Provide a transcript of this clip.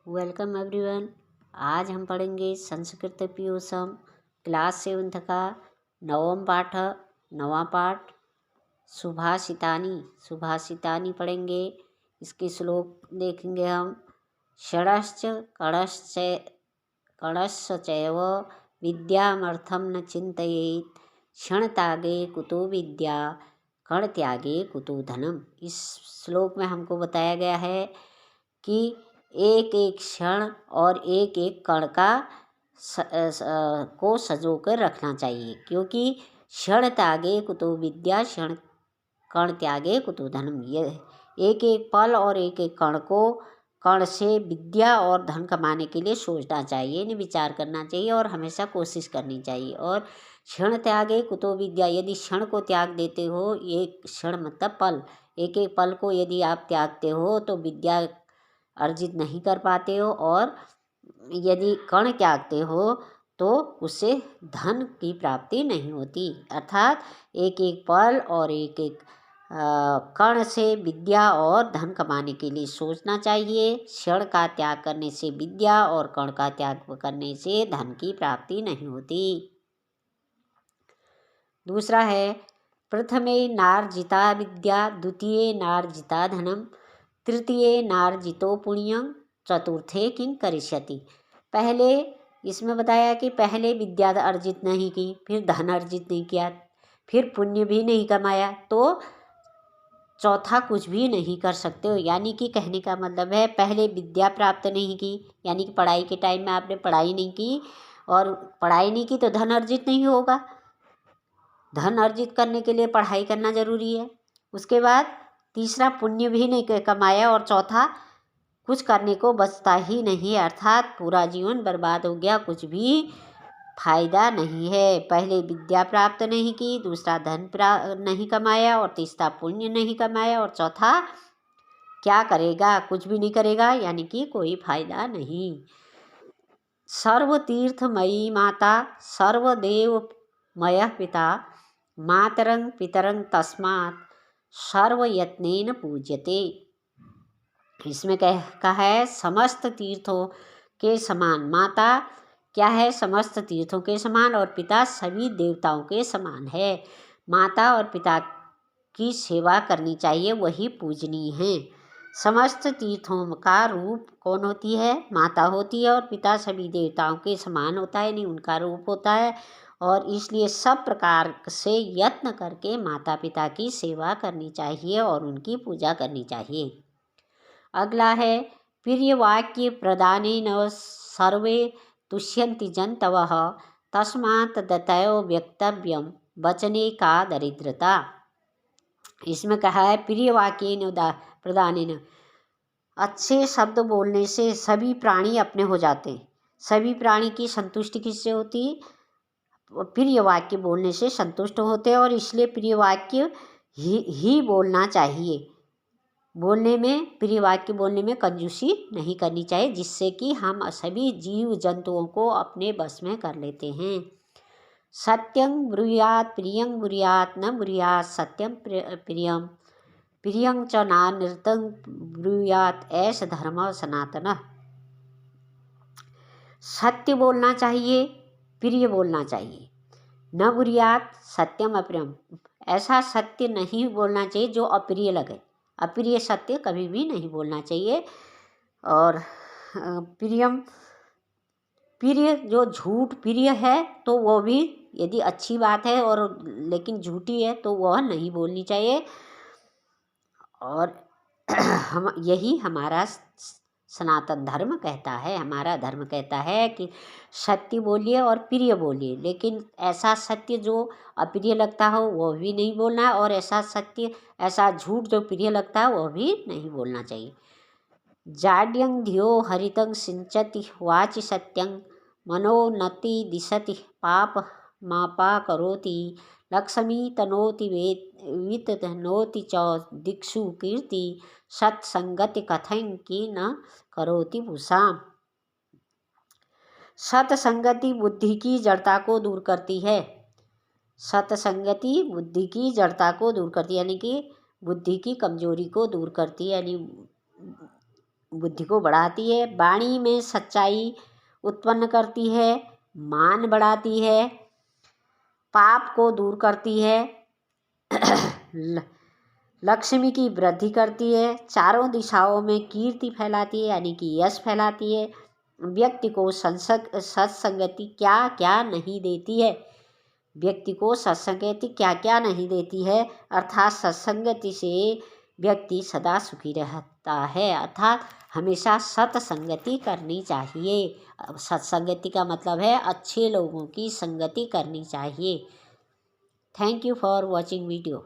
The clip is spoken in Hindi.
Welcome everyone. आज हम पढ़ेंगे संस्कृत पीयूषम क्लास 7 का नवा पाठ सुभाषितानी पढ़ेंगे। इसके श्लोक देखेंगे हम। षडश्च कणश्चैव विद्यामर्थं न चिन्तयेत् क्षणत्यागे कुतो विद्या कणत्यागे कुतो धनम। इस श्लोक में हमको बताया गया है कि एक एक क्षण और एक एक कण का को सजो कर रखना चाहिए, क्योंकि क्षण त्यागे कुतो विद्या कण त्यागे कुतो धनम। ये एक एक पल और एक एक कण से विद्या और धन कमाने के लिए सोचना चाहिए, इन्हें विचार करना चाहिए और हमेशा कोशिश करनी चाहिए। और क्षण त्यागे कुतो विद्या, यदि क्षण को त्याग देते हो, एक क्षण मतलब पल, एक एक पल को यदि आप त्यागते हो तो विद्या अर्जित नहीं कर पाते हो, और यदि कण त्यागते हो तो उससे धन की प्राप्ति नहीं होती। अर्थात एक एक पल और एक एक कण से विद्या और धन कमाने के लिए सोचना चाहिए। क्षण का त्याग करने से विद्या और कण का त्याग करने से धन की प्राप्ति नहीं होती। दूसरा है प्रथमे नार्जिता विद्या द्वितीये नार्जिता धनम तृतीये नार्जितो पुण्यं चतुर्थे किं करिष्यति। पहले इसमें बताया कि पहले विद्या अर्जित नहीं की, फिर धन अर्जित नहीं किया, फिर पुण्य भी नहीं कमाया, तो चौथा कुछ भी नहीं कर सकते हो। यानी कि कहने का मतलब है पहले विद्या प्राप्त नहीं की, यानी कि पढ़ाई के टाइम में आपने पढ़ाई नहीं की, और पढ़ाई नहीं की तो धन अर्जित नहीं होगा। धन अर्जित करने के लिए पढ़ाई करना जरूरी है। उसके बाद तीसरा पुण्य भी नहीं कमाया, और चौथा कुछ करने को बचता ही नहीं, अर्थात पूरा जीवन बर्बाद हो गया, कुछ भी फायदा नहीं है। पहले विद्या प्राप्त नहीं की, दूसरा धन नहीं कमाया, और तीसरा पुण्य नहीं कमाया, और चौथा क्या करेगा? कुछ भी नहीं करेगा, यानी कि कोई फायदा नहीं। सर्वतीर्थमयी माता सर्वदेवमयः पिता मातरं पितरं तस्मात् सर्वयत्नेन पूज्यते। इसमें कहा है समस्त तीर्थों के समान माता क्या है? समस्त तीर्थों के समान, और पिता सभी देवताओं के समान है। माता और पिता की सेवा करनी चाहिए, वही पूजनीय है। समस्त तीर्थों का रूप कौन होती है? माता होती है, और पिता सभी देवताओं के समान होता है, नहीं उनका रूप होता है। और इसलिए सब प्रकार से यत्न करके माता पिता की सेवा करनी चाहिए और उनकी पूजा करनी चाहिए। अगला है प्रियवाक्य प्रदानेन सर्वे तुष्यन्ति जन्तवः तस्मात् दत्तयो व्यक्तव्यम वचने का दरिद्रता। इसमें कहा है प्रियवाक्येन प्रदानेन, अच्छे शब्द बोलने से सभी प्राणी अपने हो जाते हैं। सभी प्राणी की संतुष्टि किससे होती? प्रिय वाक्य बोलने से संतुष्ट होते हैं, और इसलिए प्रिय वाक्य ही बोलना चाहिए। बोलने में प्रिय वाक्य बोलने में कंजूसी नहीं करनी चाहिए, जिससे कि हम सभी जीव जंतुओं को अपने बस में कर लेते हैं। सत्यं ब्रूयात् प्रियं ब्रूयात् न ब्रूयात् सत्यं प्रियं प्रियं च नानृतं ब्रूयात् ऐस धर्म सनातन। सत्य बोलना चाहिए, प्रिय बोलना चाहिए। न ब्रूयात् सत्यम अप्रियम, ऐसा सत्य नहीं बोलना चाहिए जो अप्रिय लगे। अप्रिय सत्य कभी भी नहीं बोलना चाहिए। और प्रिय जो झूठ प्रिय है तो वो भी यदि अच्छी बात है और लेकिन झूठी है तो वह नहीं बोलनी चाहिए। और यही हमारा सनातन धर्म कहता है, हमारा धर्म कहता है कि सत्य बोलिए और प्रिय बोलिए, लेकिन ऐसा सत्य जो अप्रिय लगता हो वो भी नहीं बोलना है, और ऐसा झूठ जो प्रिय लगता है वो भी नहीं बोलना चाहिए। जाड्यं धियो हरितं सिंचति वाचि सत्यं मनोन्नति दिशति पाप मापा करोति लक्ष्मी तनोति वितनोति च दिक्षु कीर्ति सत्संगति कथं की न करोति भूषाम। सत्संगति बुद्धि की जड़ता को दूर करती है। सत्संगति बुद्धि की जड़ता को दूर करती है, यानी कि बुद्धि की कमजोरी को दूर करती है। यानी बुद्धि को बढ़ाती है, वाणी में सच्चाई उत्पन्न करती है, मान बढ़ाती है, पाप को दूर करती है, लक्ष्मी की वृद्धि करती है, चारों दिशाओं में कीर्ति फैलाती है यानी कि यश फैलाती है, व्यक्ति को सत्संगति क्या क्या नहीं देती है, व्यक्ति को सत्संगति क्या क्या नहीं देती है, अर्थात सत्संगति से व्यक्ति सदा सुखी रहता है, अर्थात हमेशा सत्संगति करनी चाहिए। सत्संगति का मतलब है अच्छे लोगों की संगति करनी चाहिए। Thank you for watching video.